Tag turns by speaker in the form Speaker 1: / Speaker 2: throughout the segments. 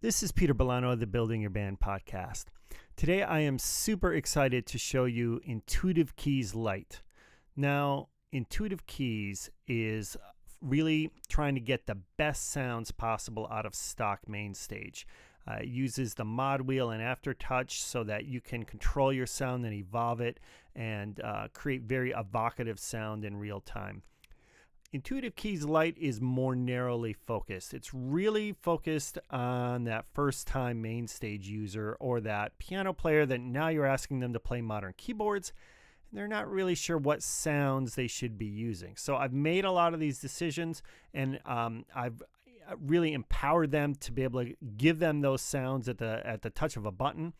Speaker 1: This is Peter Bolano of the Building Your Band podcast. Today I am super excited to show you Intuitive Keys Lite. Now, Intuitive Keys is really trying to get the best sounds possible out of stock MainStage. It uses the mod wheel and aftertouch so that you can control your sound and evolve it and create very evocative sound in real time. Intuitive Keys Lite is more narrowly focused. It's really focused on that first-time MainStage user or that piano player that now you're asking them to play modern keyboards and they're not really sure what sounds they should be using. So I've made a lot of these decisions and I've really empowered them to be able to give them those sounds at the touch of a button.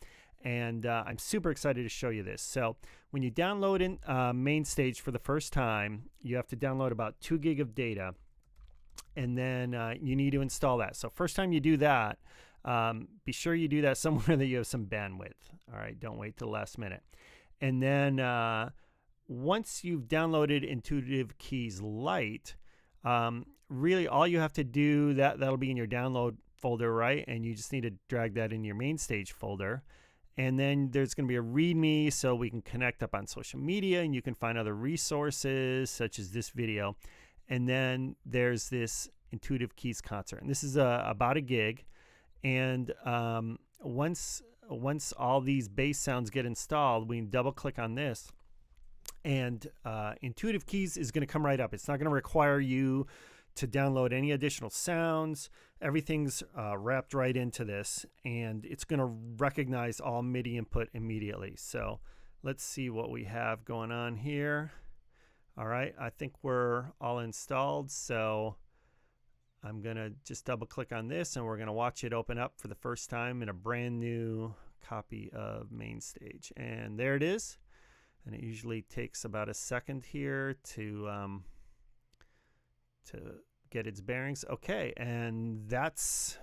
Speaker 1: And I'm super excited to show you this. So when you download in MainStage for the first time, you have to download about 2 gig of data, and then you need to install that. So first time you do that, be sure you do that somewhere that you have some bandwidth. All right, don't wait till the last minute. And then once you've downloaded Intuitive Keys Lite, really all you have to do, that'll be in your download folder, right? And you just need to drag that in your MainStage folder. And then there's going to be a README so we can connect up on social media and you can find other resources such as this video. And then there's this Intuitive Keys concert. And this is about 1 gig. And once all these bass sounds get installed, we can double click on this. And Intuitive Keys is going to come right up. It's not going to require you to download any additional sounds. Everything's wrapped right into this, and it's going to recognize all MIDI input immediately. So let's see what we have going on here. All right, I think we're all installed, so I'm going to just double click on this and we're going to watch it open up for the first time in a brand new copy of MainStage. And there it is. And it usually takes about a second here to get its bearings. Okay, and that's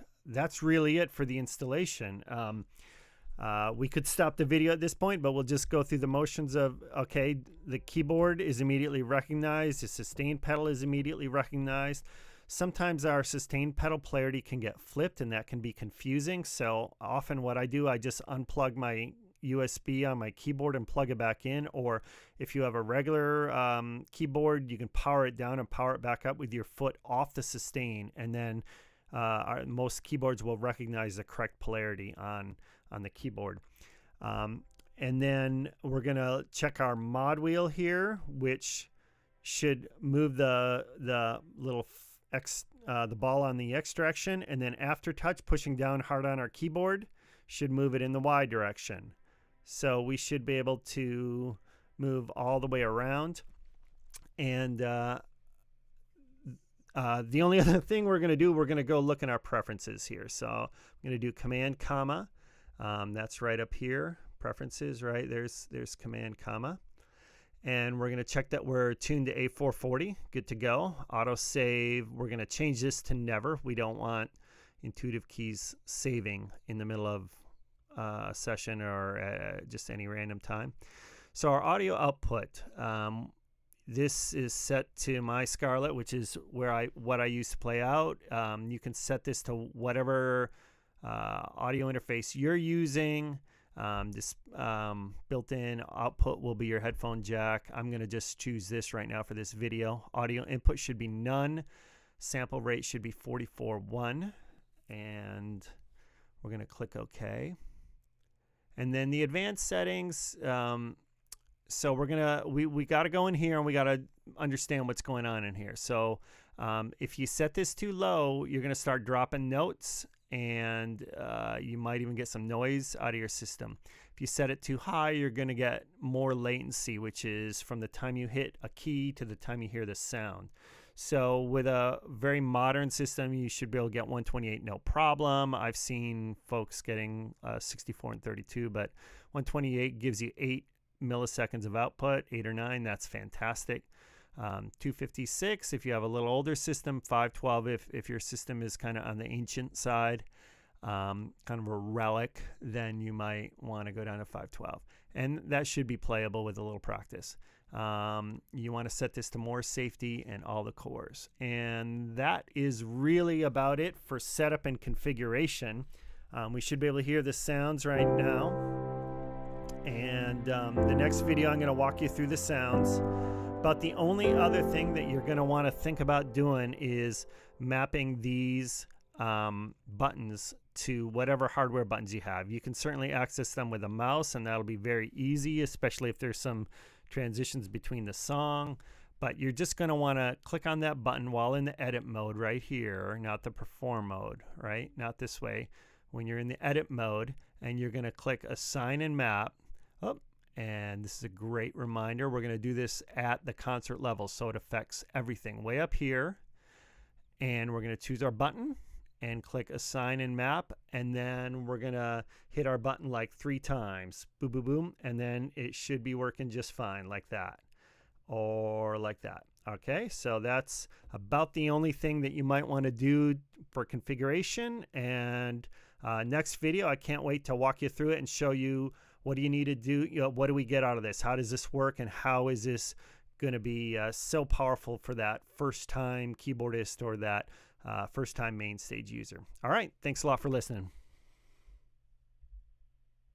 Speaker 1: really it for the installation. We could stop the video at this point, but we'll just go through the motions of, okay, the keyboard is immediately recognized, the sustain pedal is immediately recognized. Sometimes our sustain pedal polarity can get flipped and that can be confusing. So often what I do, I just unplug my USB on my keyboard and plug it back in, or if you have a regular keyboard, you can power it down and power it back up with your foot off the sustain, and then most keyboards will recognize the correct polarity on the keyboard. And then we're gonna check our mod wheel here, which should move the little the ball on the X direction, and then aftertouch pushing down hard on our keyboard should move it in the Y direction. So we should be able to move all the way around. And the only other thing we're going to do, we're going to go look in our preferences here. So I'm going to do Command, comma. That's right up here. Preferences, right? There's Command, comma. And we're going to check that we're tuned to A440. Good to go. Auto save. We're going to change this to never. We don't want Intuitive Keys saving in the middle of a session or just any random time. So our audio output, this is set to my Scarlett, which is what I used to play out. You can set this to whatever audio interface you're using. This built-in output will be your headphone jack. I'm going to just choose this right now for this video. Audio input should be none. Sample rate should be 44.1. And we're going to click OK. And then the advanced settings, so we got to go in here and we got to understand what's going on in here. So if you set this too low, you're going to start dropping notes and you might even get some noise out of your system. If you set it too high, you're going to get more latency, which is from the time you hit a key to the time you hear the sound. So with a very modern system, you should be able to get 128 no problem. I've seen folks getting 64 and 32, but 128 gives you 8 milliseconds of output, 8 or 9. That's fantastic. 256 if you have a little older system, 512 if your system is kind of on the ancient side, kind of a relic, then you might want to go down to 512. And that should be playable with a little practice. You want to set this to more safety and all the cores. And that is really about it for setup and configuration. We should be able to hear the sounds right now. And the next video, I'm going to walk you through the sounds. But the only other thing that you're going to want to think about doing is mapping these buttons to whatever hardware buttons you have. You can certainly access them with a mouse, and that'll be very easy, especially if there's some transitions between the song. But you're just going to want to click on that button while in the edit mode right here, not the perform mode, right? Not this way. When you're in the edit mode, and you're going to click assign and map. Oh, and this is a great reminder. We're going to do this at the concert level, so it affects everything way up here. And we're going to choose our button and click assign and map, and then we're going to hit our button like 3 times. Boom, boom, boom, and then it should be working just fine like that or like that. Okay, so that's about the only thing that you might want to do for configuration. And next video, I can't wait to walk you through it and show you what do you need to do, what do we get out of this, how does this work, and how is this going to be so powerful for that first-time keyboardist or that first-time MainStage user. All right, thanks a lot for listening.